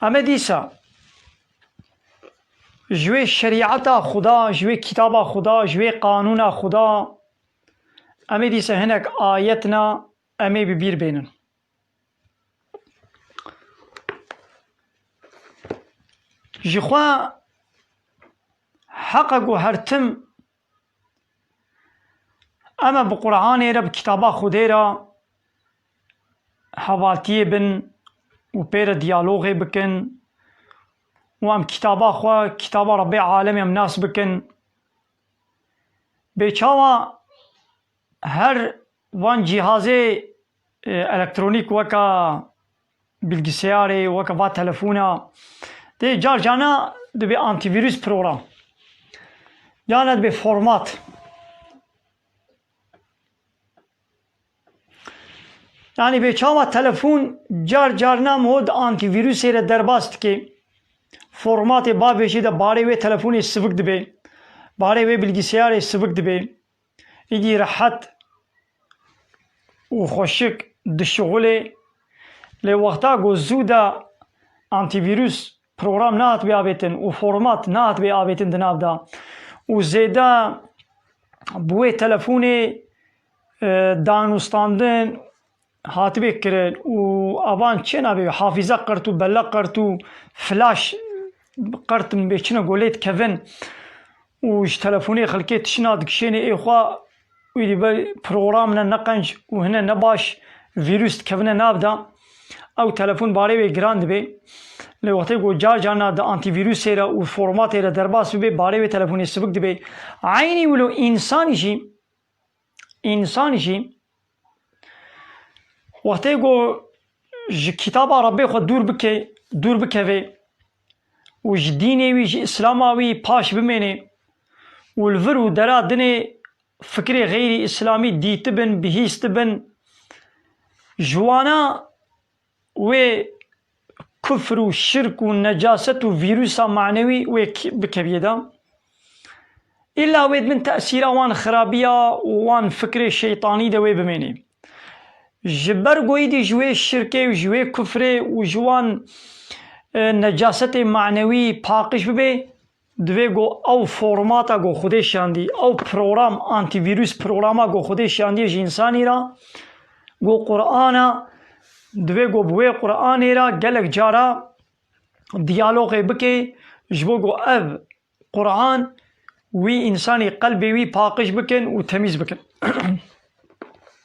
اما دیسا جوی شریعت خدا، جوی کتاب خدا، جوی قانون خدا، اما دیسا هنک آیتنا اما ببیر بینن. جخوا حقا گو هرتم اما بقرآن را بكتابا خودی را حواتی بن و پیر دیالوغی بکن و ام کتابا خوا کتابا رب عالم ام ناس بکن بیچاوا هر وان جهاز الکترونیک وکا bilgisayarê weka va telefona dê car cana dibe antivîrus program yani dibe format yani bêçava telefon car carna mod antivîrusê re derbas dike formatê bavêjî de barê wê telefonê sivik dibe barê wê bilgisayarê sivik dibe îdî rehet û xweşik dişuxulê لێ وەختا گۆ زوودا ئانتیڤیروس پرۆگرام نهاتبێ ئاوێتن و فۆرمات نهاتبێ ئاوێتن di nav da û zêde bi wê telefonê danûstandin hatibê kirin û avan çê nabe hafîze qirt û bellek qirt û flash qirtin bêçine golê dikevin û ji telefonê xelkê tişina dikişênê ê xwe wî dîbe program hine neqenc û hine nebaş vîrus dikevine nav da او تلفون باره وی گران دبی لی وقتی گو جار جانا دا آنتیویروس را و فرمات را درباس be باره وی تلفونی سبک دبی عینی ولو انسانی جی وقتی گو کتاب ربی خود دور بکوی و دینی وی اسلاماوی پاش بمینی و الور و درا دنی فکر غیر اسلامی دیت بن بهیست بن جوانا و كفر وشرك ونجاسة وفيروس معنوي بكبيدا إلا ويد من تأثير وان خرابية وان فكر الشيطاني دوي بميني جبر قويدي جوي الشركة وجوي كفر وجوان نجاسة معنوي باقش ببي دوي قو أو فورماتا قو خودش شاندي أو بروغرام أنتي فيروس بروغراما قو خودش شاندي جنساني را قو قرآنا دوی گو بوی قرآن را گلک جارا دیالوگ بکه جبو گو اف قرآن وی انسانی قلبی وی پاکش بکن و تمیز بکن